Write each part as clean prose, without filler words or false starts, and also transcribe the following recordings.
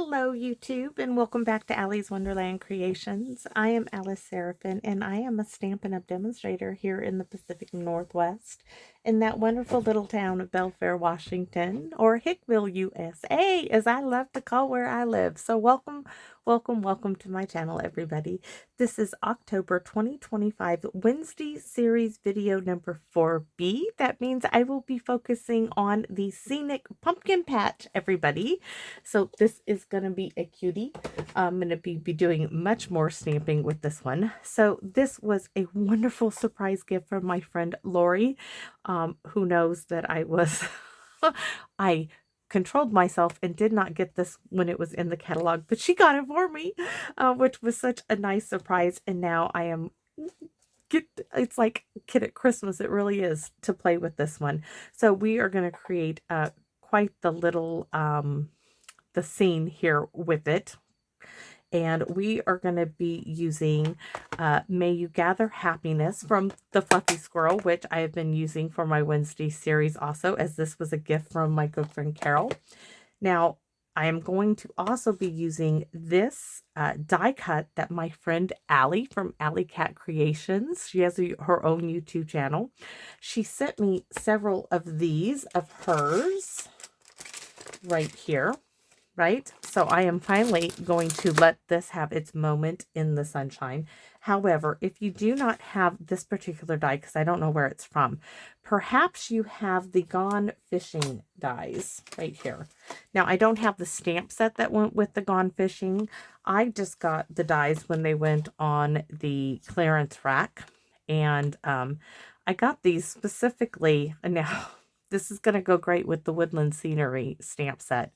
Hello YouTube and welcome back to Allie's Wonderland Creations. I am Alice Seraphin and I am a Stampin' Up! Demonstrator here in the Pacific Northwest in that wonderful little town of Belfair, Washington, or Hickville, USA, as I love to call where I live. So welcome to my channel, everybody. This is October 2025 Wednesday series video number 4B. That means I will be focusing on the Scenic Pumpkin Patch, everybody. So this is going to be a cutie. I'm going to be doing much more stamping with this one. So this was a wonderful surprise gift from my friend Lori, who knows that I controlled myself and did not get this when it was in the catalog, but she got it for me, which was such a nice surprise. And now I am it's like a kid at Christmas. It really is, to play with this one. So we are going to create quite the little the scene here with it. And we are going to be using May You Gather Happiness from the Fluffy Squirrel, which I have been using for my Wednesday series also, as this was a gift from my good friend Carol. Now, I am going to also be using this die cut that my friend Allie from Allie Cat Creations, she has her own YouTube channel. She sent me several of these of hers right here. Right? So I am finally going to let this have its moment in the sunshine. However, if you do not have this particular die, because I don't know where it's from, perhaps you have the Gone Fishing dies right here. Now, I don't have the stamp set that went with the Gone Fishing. I just got the dies when they went on the clearance rack. And I got these specifically, and now this is going to go great with the Woodland Scenery stamp set.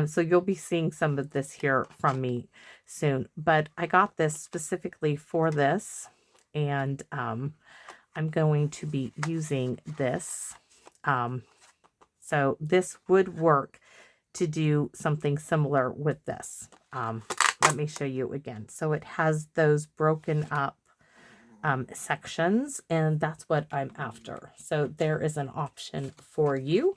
So you'll be seeing some of this here from me soon. But I got this specifically for this. And I'm going to be using this. So this would work to do something similar with this. Let me show you again. So it has those broken up sections, and that's what I'm after. So there is an option for you.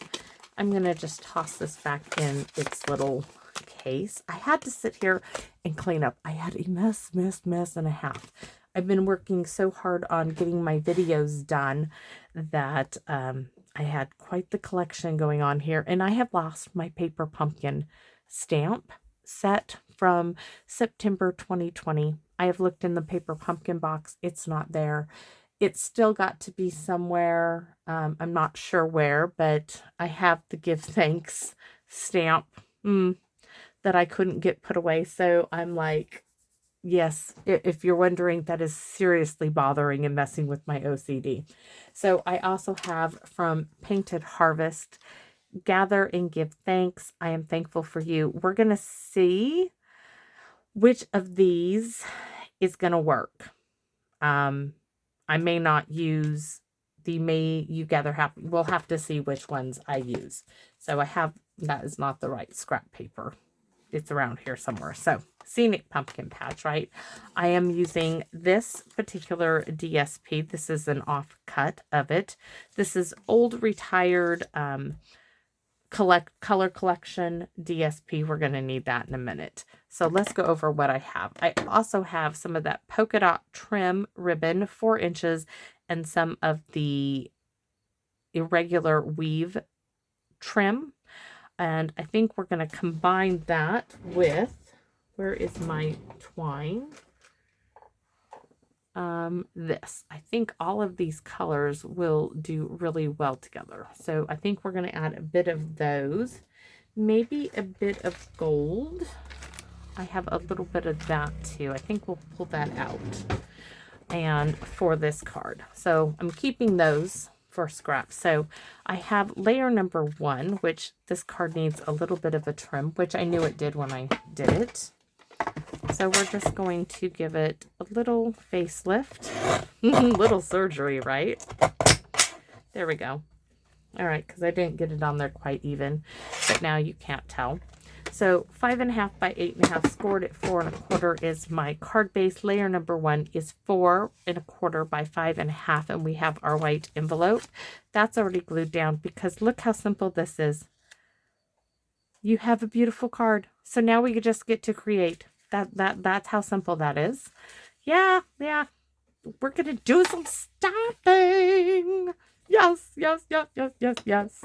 I'm going to just toss this back in its little case. I had to sit here and clean up. I had a mess and a half. I've been working so hard on getting my videos done that I had quite the collection going on here, and I have lost my paper pumpkin stamp set from September 2020. I have looked in the paper pumpkin box. It's not there. It's still got to be somewhere. I'm not sure where, but I have the give thanks stamp that I couldn't get put away. So I'm like, yes, if you're wondering, that is seriously bothering and messing with my OCD. So I also have from Painted Harvest, Gather and Give Thanks. I am thankful for you. We're going to see which of these is going to work. I may not use the May You Gather Happy. We'll have to see which ones I use. So I have, that is not the right scrap paper. It's around here somewhere. So Scenic Pumpkin Patch, right? I am using this particular DSP. This is an offcut of it. This is old retired color collection DSP. We're going to need that in a minute. So let's go over what I have. I also have some of that polka dot trim ribbon, 4 inches, and some of the irregular weave trim. And I think we're going to combine that with, where is my twine? This. I think all of these colors will do really well together. So I think we're going to add a bit of those, maybe a bit of gold. I have a little bit of that too. I think we'll pull that out. And for this card. So I'm keeping those for scrap. So I have layer number 1, which this card needs a little bit of a trim, which I knew it did when I did it. So we're just going to give it a little facelift, little surgery, right? There we go. All right, because I didn't get it on there quite even, but now you can't tell. So 5.5 by 8.5, scored at 4 1/4 is my card base. Layer number 1 is 4 1/4 by 5.5, and we have our white envelope. That's already glued down because look how simple this is. You have a beautiful card. So now we just get to create. That's how simple that is. Yeah, yeah. We're gonna do some stamping. Yes, yes, yes, yes, yes, yes.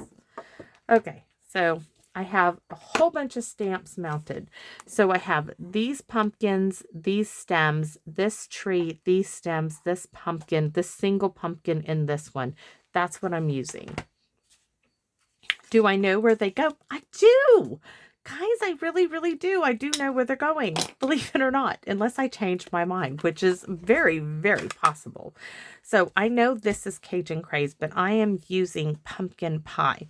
Okay, so I have a whole bunch of stamps mounted. So I have these pumpkins, these stems, this tree, these stems, this pumpkin, this single pumpkin, and this one. That's what I'm using. Do I know where they go? I do. Guys, I really, really do. I do know where they're going, believe it or not, unless I change my mind, which is very, very possible. So I know this is Cajun Craze, but I am using pumpkin pie.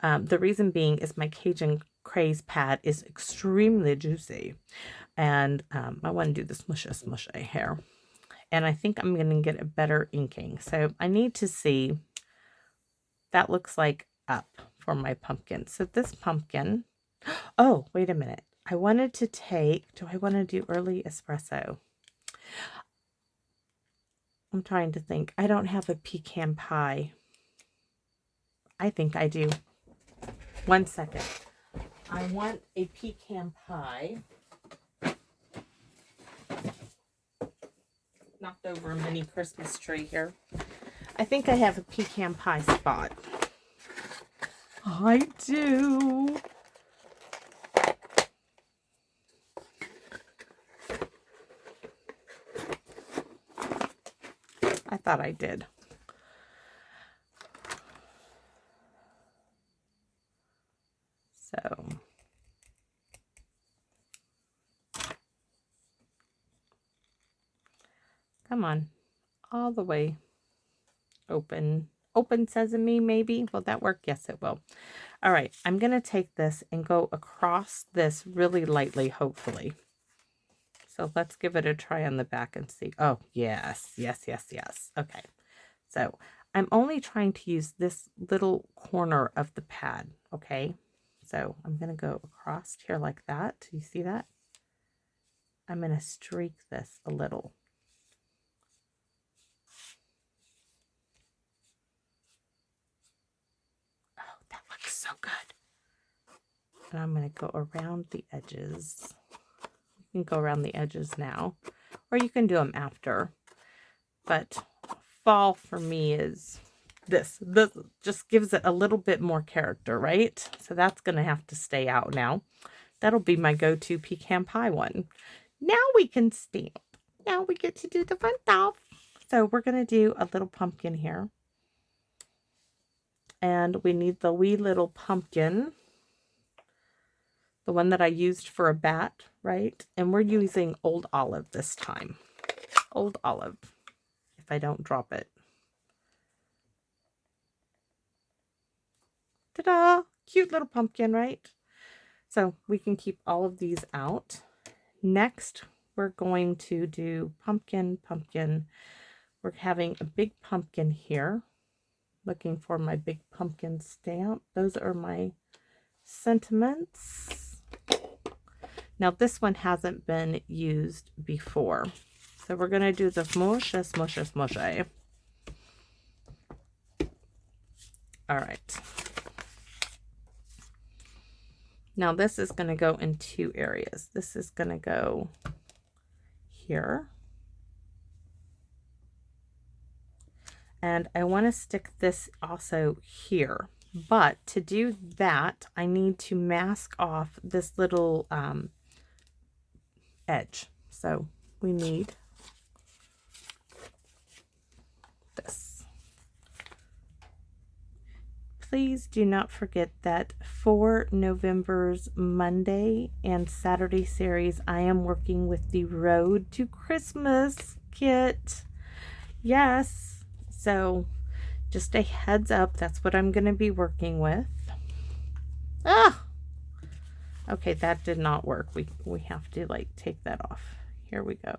The reason being is my Cajun Craze pad is extremely juicy. And I want to do the smushy here. And I think I'm going to get a better inking. So I need to see, that looks like up for my pumpkin. So this pumpkin, oh, wait a minute. I wanted to take, do I want to do early espresso? I'm trying to think. I don't have a pecan pie. I think I do. 1 second. I want a pecan pie. Knocked over a mini Christmas tree here. I think I have a pecan pie spot. I do. I thought I did. So come on, all the way. Open sesame, maybe. Will that work? Yes, it will. All right, I'm going to take this and go across this really lightly, hopefully. So let's give it a try on the back and see. Oh, yes, yes, yes, yes. Okay, so I'm only trying to use this little corner of the pad, okay? So I'm going to go across here like that. Do you see that? I'm going to streak this a little. Oh, that looks so good. And I'm going to go around the edges. You can go around the edges now, or you can do them after. But fall for me is this. This just gives it a little bit more character, right? So that's going to have to stay out now. That'll be my go-to pecan pie one. Now we can stamp. Now we get to do the fun stuff. So we're going to do a little pumpkin here. And we need the wee little pumpkin. The one that I used for a bat, right? And we're using Old Olive this time. Old Olive, if I don't drop it. Ta-da! Cute little pumpkin, right? So we can keep all of these out. Next, we're going to do pumpkin, pumpkin. We're having a big pumpkin here. Looking for my big pumpkin stamp. Those are my sentiments. Now this one hasn't been used before. So we're going to do the smushy, smushy, smushy. All right. Now this is going to go in two areas. This is going to go here. And I want to stick this also here. But to do that, I need to mask off this little edge. So we need this. Please do not forget that for November's Monday and Saturday series, I am working with the Road to Christmas kit. Yes. So just a heads up, that's what I'm going to be working with. Ah! Okay, that did not work. We have to like take that off. Here we go.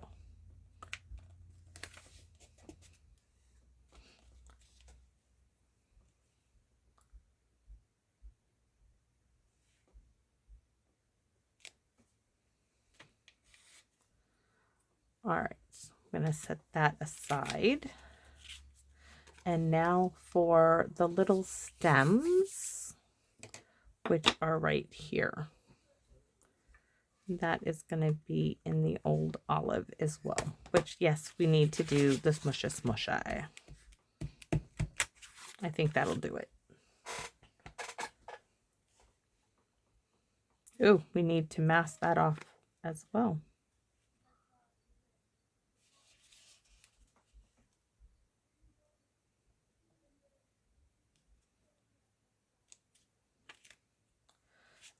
All right, so I'm going to set that aside. And now for the little stems, which are right here. That is going to be in the old olive as well, which, yes, we need to do the smushy. I think that'll do it. Oh, we need to mask that off as well.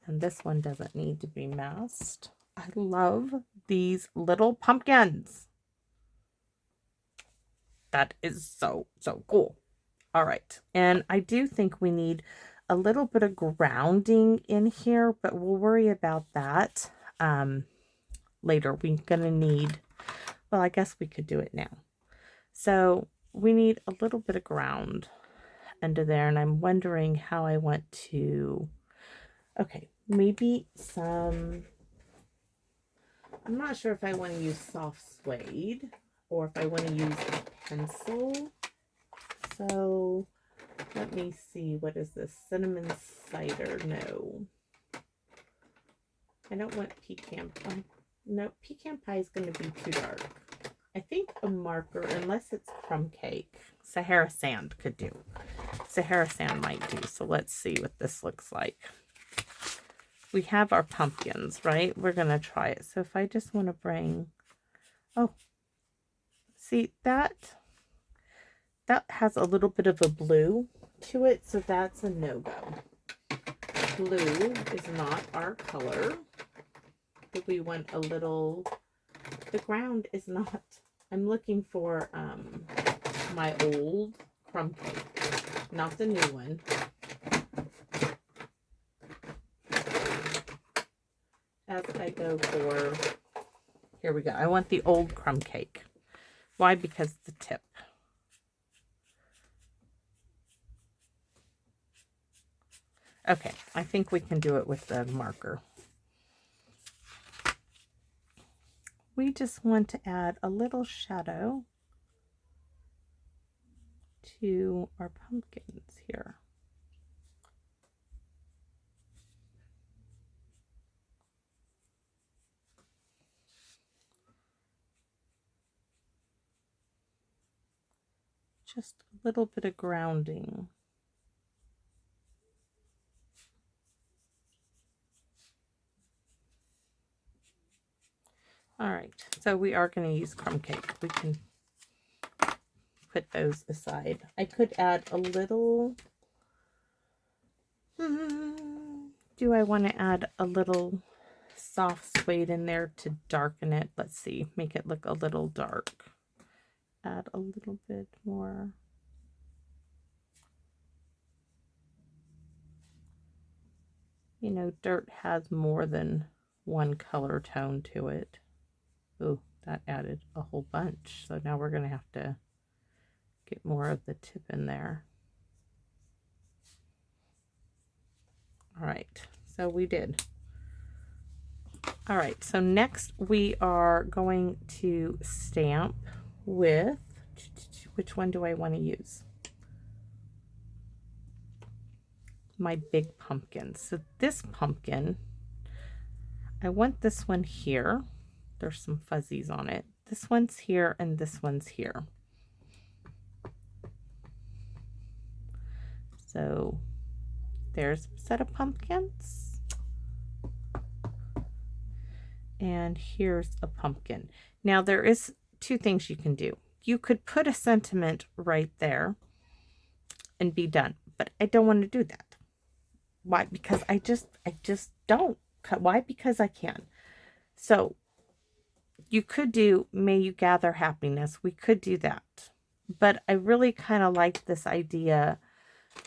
And this one doesn't need to be masked. I love these little pumpkins. That is so, so cool. All right. And I do think we need a little bit of grounding in here, but we'll worry about that later. We're going to need, well, I guess we could do it now. So we need a little bit of ground under there. And I'm wondering how I want to, okay, maybe some, I'm not sure if I want to use soft suede or if I want to use a pencil. So let me see, what is this? Cinnamon cider? No. I don't want pecan pie. No, pecan pie is going to be too dark. I think a marker, unless it's crumb cake, Sahara sand could do. Sahara sand might do. So let's see what this looks like. We have our pumpkins, right? We're going to try it. So if I just want to bring, oh, see that has a little bit of a blue to it. So that's a no-go. Blue is not our color. We want a little, the ground is not, I'm looking for my old crumb cake, not the new one. As I go for, here we go. I want the old crumb cake. Why? Because the tip. Okay, I think we can do it with the marker. We just want to add a little shadow to our pumpkins here. Just a little bit of grounding. All right, so we are going to use crumb cake. We can put those aside. I could add a little, do I want to add a little soft suede in there to darken it? Let's see, make it look a little dark. Add a little bit more. You know, dirt has more than one color tone to it. Oh, that added a whole bunch. So now we're going to have to get more of the tip in there. All right, so we did. All right, so next we are going to stamp with, which one do I want to use? My big pumpkin. So this pumpkin, I want this one here. There's some fuzzies on it. This one's here and this one's here. So there's a set of pumpkins. And here's a pumpkin. Now there is two things you can do. You could put a sentiment right there and be done, but I don't want to do that. Why? Because I just don't. Why? Because I can. So you could do, may you gather happiness. We could do that. But I really kind of like this idea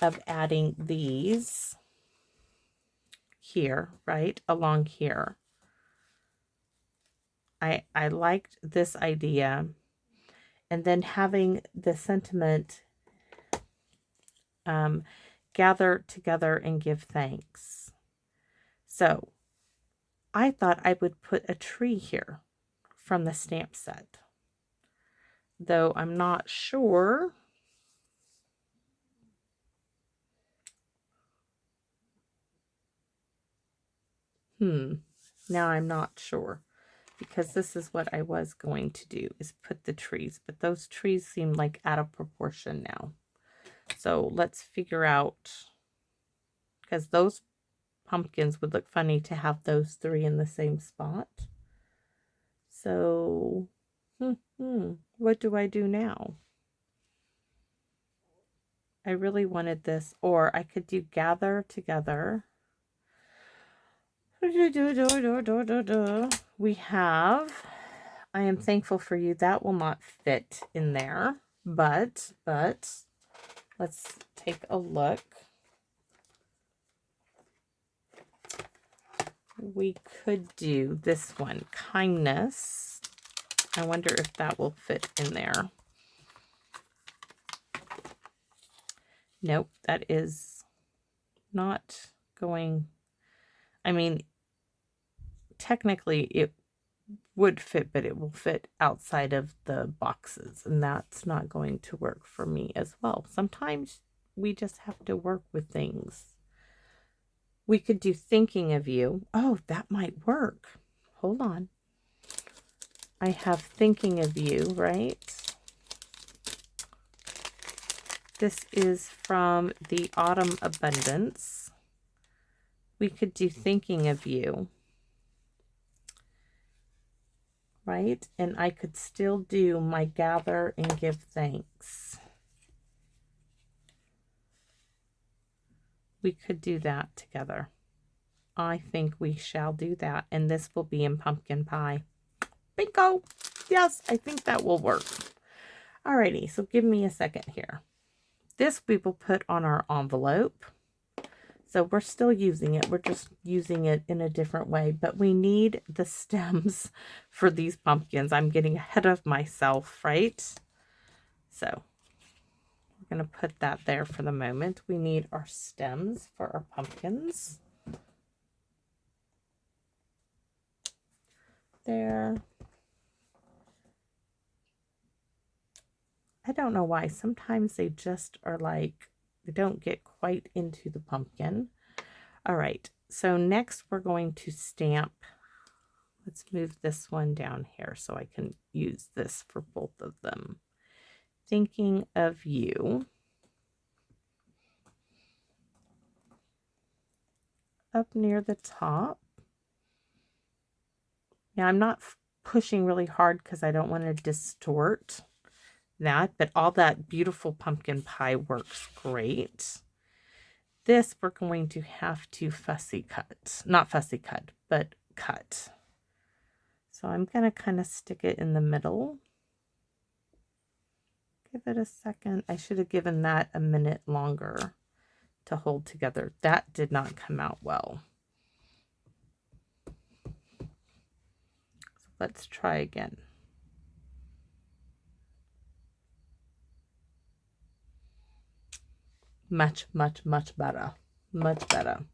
of adding these here, right? Along here. I liked this idea. And then having the sentiment, gather together and give thanks. So I thought I would put a tree here from the stamp set, though I'm not sure. Now I'm not sure, because this is what I was going to do, is put the trees, but those trees seem like out of proportion now. So let's figure out, because those pumpkins would look funny to have those three in the same spot. So, what do I do now? I really wanted this, or I could do gather together. We have, I am thankful for you. That will not fit in there, but let's take a look. We could do this one, kindness. I wonder if that will fit in there. Nope, that is not going. I mean, technically it would fit, but it will fit outside of the boxes, and that's not going to work for me as well. Sometimes we just have to work with things. We could do thinking of you. Oh, that might work. Hold on. I have thinking of you, right? This is from the Autumn Abundance. We could do thinking of you, right? And I could still do my gather and give thanks. We could do that together. I think we shall do that. And this will be in pumpkin pie. Bingo! Yes, I think that will work. Alrighty, so give me a second here. This we will put on our envelope. So we're still using it. We're just using it in a different way. But we need the stems for these pumpkins. I'm getting ahead of myself, right? So we're going to put that there for the moment. We need our stems for our pumpkins. There. I don't know why. Sometimes they just are like, they don't get quite into the pumpkin. All right. So next we're going to stamp. Let's move this one down here so I can use this for both of them. Thinking of you. Up near the top. Now I'm not pushing really hard because I don't want to distort that, but all that beautiful pumpkin pie works great. This we're going to have to fussy cut. Not fussy cut, but cut. So I'm going to kind of stick it in the middle. Give it a second. I should have given that a minute longer to hold together. That did not come out well. So let's try again. Much, much, much better. Much better.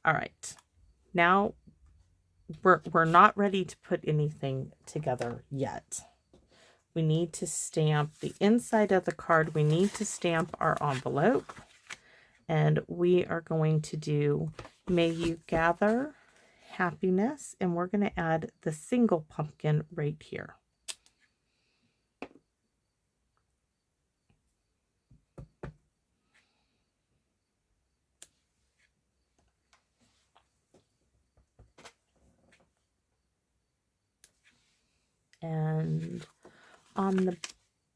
All right. Now we're not ready to put anything together yet. We need to stamp the inside of the card. We need to stamp our envelope. And we are going to do, may you gather happiness. And we're going to add the single pumpkin right here. And on the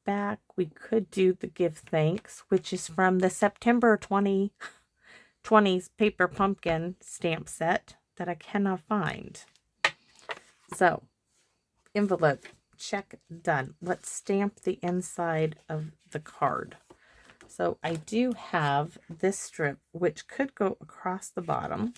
back, we could do the give thanks, which is from the September 2020's paper pumpkin stamp set that I cannot find. So, envelope, check, done. Let's stamp the inside of the card. So I do have this strip, which could go across the bottom.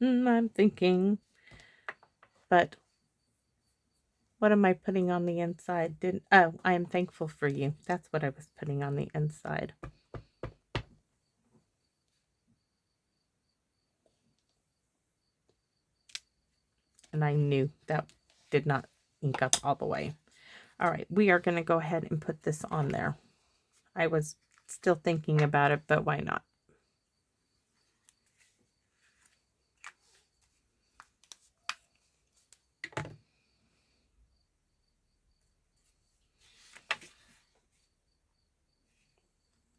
I'm thinking, but what am I putting on the inside? Oh, I am thankful for you. That's what I was putting on the inside. and I knew that did not ink up all the way. All right, we are going to go ahead and put this on there. I was still thinking about it, but why not?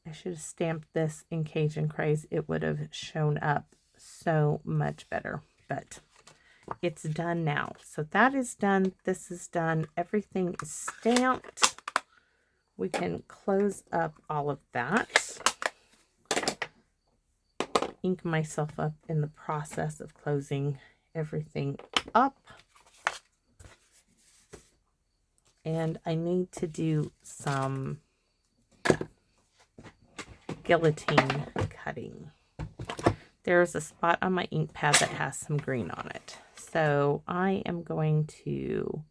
I should have stamped this in Cajun Craze. It would have shown up so much better, but it's done now. So that is done. This is done. Everything is stamped. We can close up all of that. Ink myself up in the process of closing everything up. And I need to do some guillotine cutting. There's a spot on my ink pad that has some green on it. So I am going to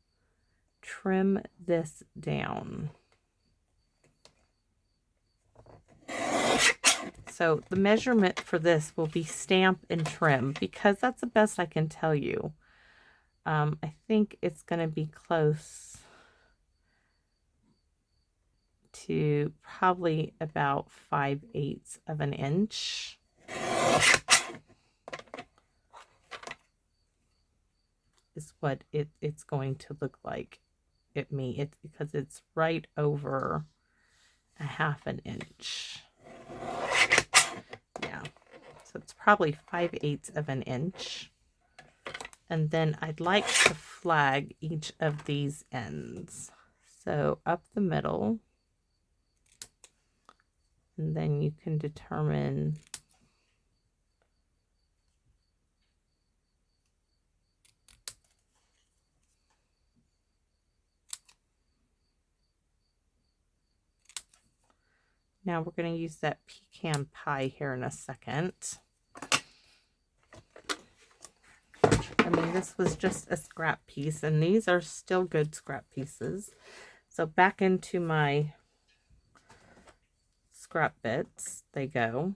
trim this down. So the measurement for this will be stamp and trim because that's the best I can tell you. I think it's going to be close to probably about 5/8 of an inch. Is what it's going to look like at me. It's because it's right over a 1/2 inch. Yeah, so it's probably 5/8 of an inch. And then I'd like to flag each of these ends. So up the middle, and then you can determine now we're going to use that pecan pie here in a second. I mean, this was just a scrap piece, and these are still good scrap pieces. So back into my scrap bits they go.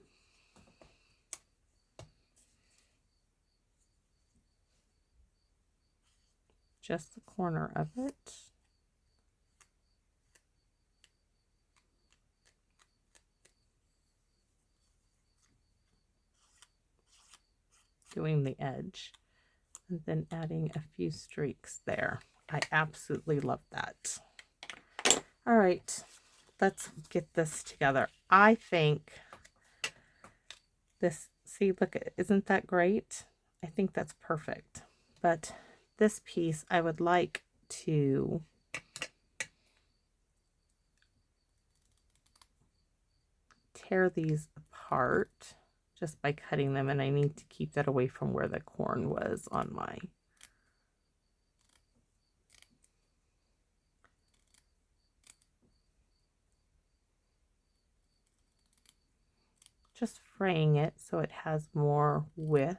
Just the corner of it. Doing the edge. And then adding a few streaks there. I absolutely love that. All right, let's get this together. I think this, see, look, isn't that great? I think that's perfect. But this piece, I would like to tear these apart just by cutting them, and I need to keep that away from where the corn was on my just fraying it so it has more width.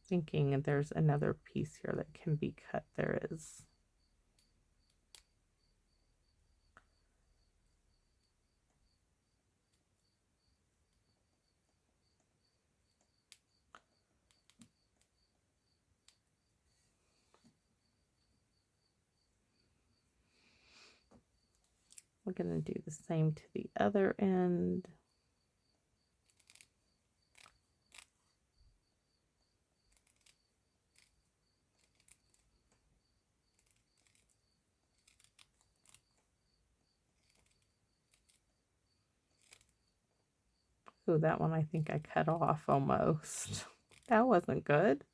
Thinking there's another piece here that can be cut. There is. We're going to do the same to the other end. Oh, that one I think I cut off almost. That wasn't good.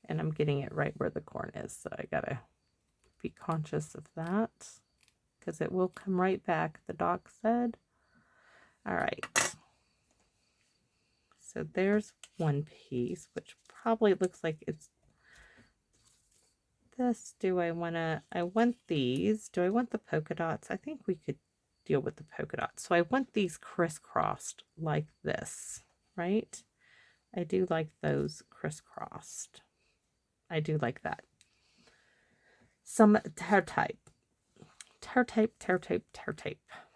And I'm getting it right where the corn is, so I gotta be conscious of that because it will come right back, the doc said. All right. So there's one piece, which probably looks like it's this. Do I want to, I want these. Do I want the polka dots? I think we could deal with the polka dots. So I want these crisscrossed like this, right? I do like those crisscrossed. I do like that. Some tear tape,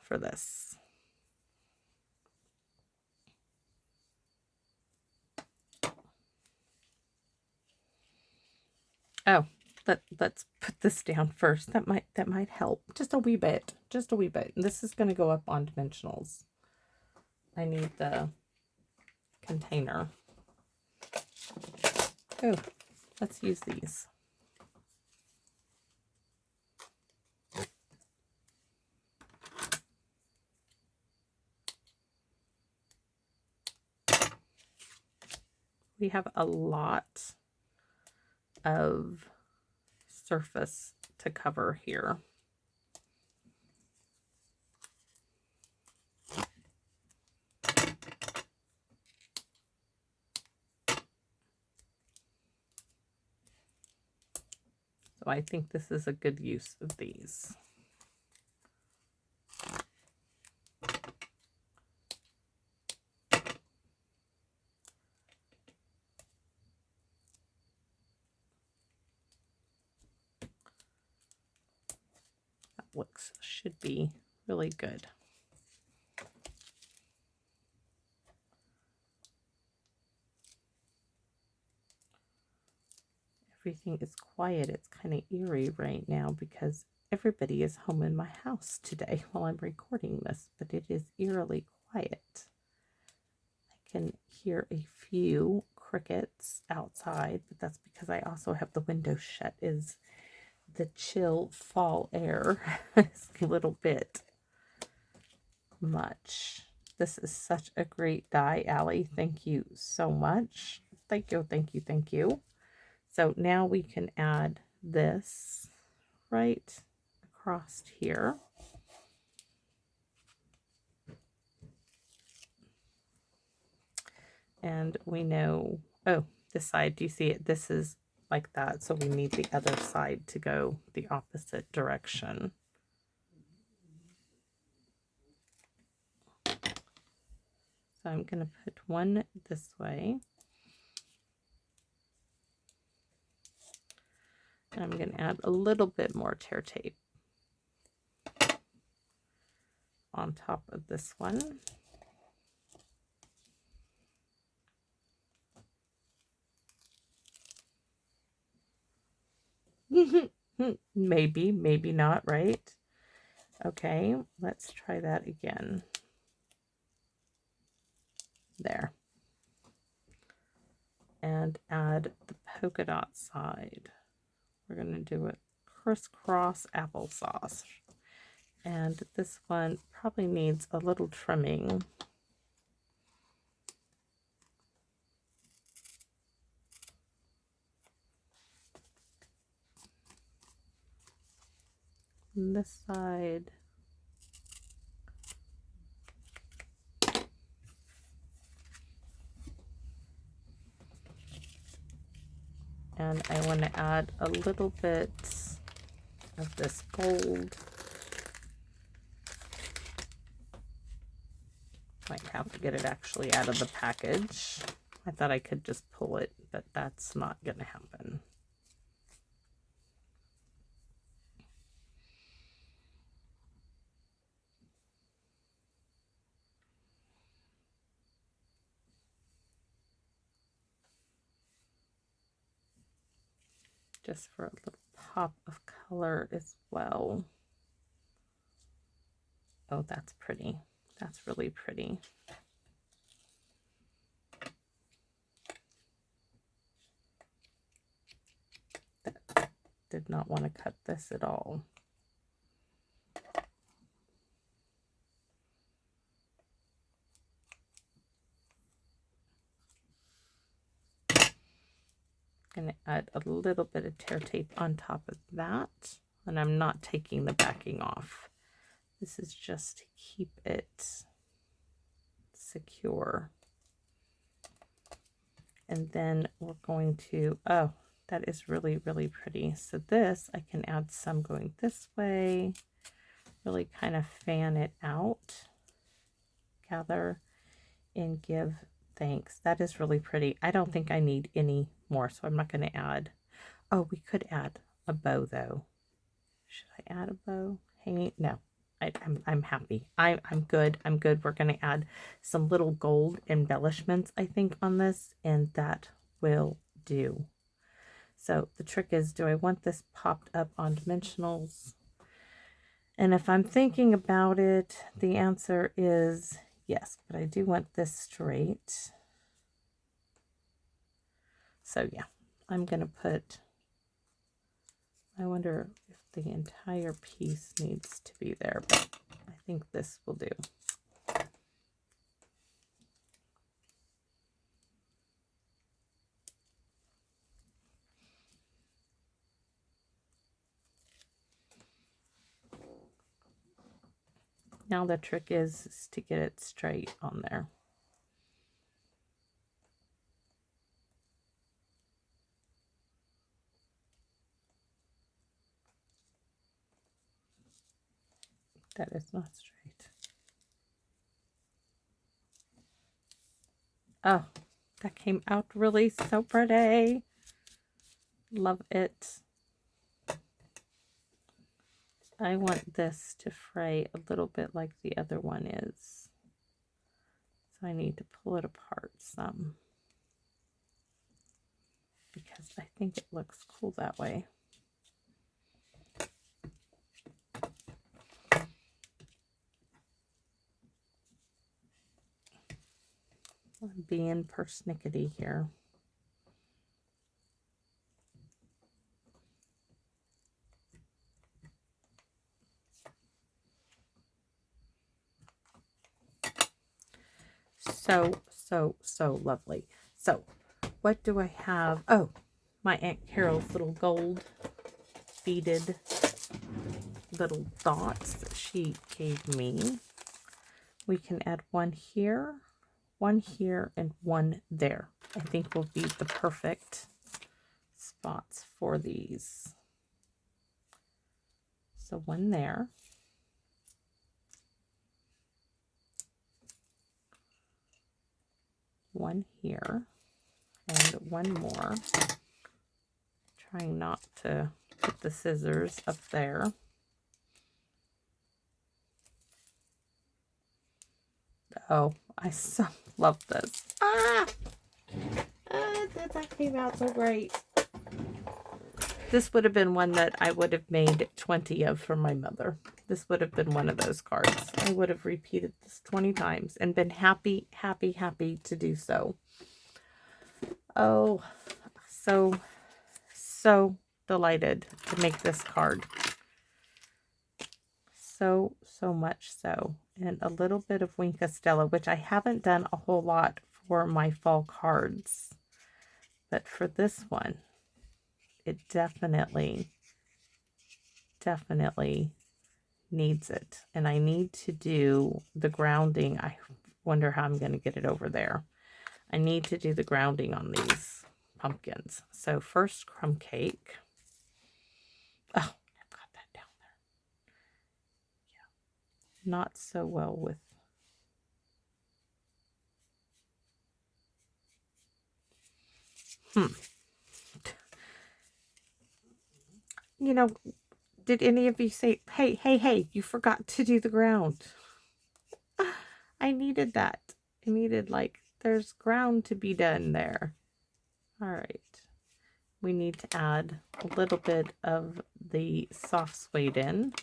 for this. Oh, let's put this down first. That might help. Just a wee bit. Just a wee bit. And this is going to go up on dimensionals. I need the container. Oh, let's use these. We have a lot of surface to cover here. So I think this is a good use of these. Should be really good. Everything is quiet. It's kind of eerie right now because everybody is home in my house today while I'm recording this, but it is eerily quiet. I can hear a few crickets outside, but that's because I also have the window shut. Is the chill fall air is a little bit much. This is such a great die, Allie. Thank you so much. Thank you, thank you, thank you. So now we can add this right across here. And we know, oh, this side, do you see it? This is like that. So we need the other side to go the opposite direction. So I'm going to put one this way. And I'm going to add a little bit more tear tape on top of this one. Maybe, maybe not, right? Okay, let's try that again. There. And add the polka dot side. We're going to do it crisscross applesauce. And this one probably needs a little trimming. And this side. And I want to add a little bit of this gold. Might have to get it actually out of the package. I thought I could just pull it, but that's not going to happen. Just for a little pop of color as well. Oh, that's pretty. That's really pretty. Did not want to cut this at all. Going to add a little bit of tear tape on top of that, and I'm not taking the backing off. This is just to keep it secure. And then we're going to, oh, that is really, really pretty. So this, I can add some going this way, really kind of fan it out, gather and give thanks. That is really pretty. I don't think I need any more, so I'm not going to add. Oh, we could add a bow though. Should I add a bow? Hanging? No, I'm happy. I'm good. I'm good. We're going to add some little gold embellishments, I think, on this, and that will do. So the trick is, do I want this popped up on dimensionals? And if I'm thinking about it, the answer is yes, but I do want this straight. So yeah, I'm going to put, I wonder if the entire piece needs to be there, but I think this will do. Now the trick is to get it straight on there. That is not straight. Oh, that came out really so pretty. Love it. I want this to fray a little bit like the other one is. So I need to pull it apart some, because I think it looks cool that way. I'm being persnickety here. So lovely. So what do I have? Oh, my Aunt Carol's little gold beaded little dots that she gave me. We can add one here, and one there. I think will be the perfect spots for these. So one there. One here, and one more. Trying not to put the scissors up there. Oh, I so love this. That came out so great. This would have been one that I would have made 20 of for my mother. This would have been one of those cards. I would have repeated this 20 times and been happy to do so. Oh, so delighted to make this card. So much so. And a little bit of Wink Stella, which I haven't done a whole lot for my fall cards. But for this one, it definitely needs it. And I need to do the grounding. I wonder how I'm going to get it over there. I need to do the grounding on these pumpkins. So first, crumb cake. Oh, I've got that down there. Yeah. Not so well with. You know, did any of you say, hey, you forgot to do the ground? I needed that. I needed, like, there's ground to be done there. All right. We need to add a little bit of the soft suede in.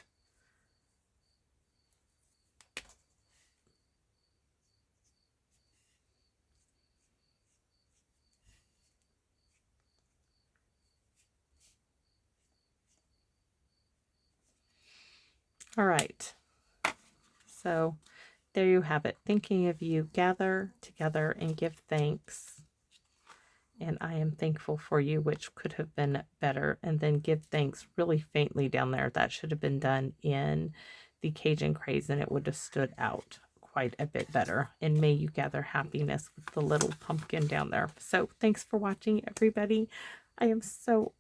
All right. So there you have it. Thinking of you, gather together and give thanks. And I am thankful for you, which could have been better. And then give thanks really faintly down there. That should have been done in the Cajun Craze, and it would have stood out quite a bit better. And may you gather happiness with the little pumpkin down there. So thanks for watching, everybody. I am so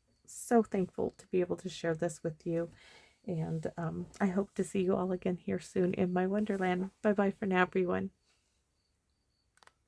thankful to be able to share this with you. And I hope to see you all again here soon in my Wonderland. Bye-bye for now, everyone.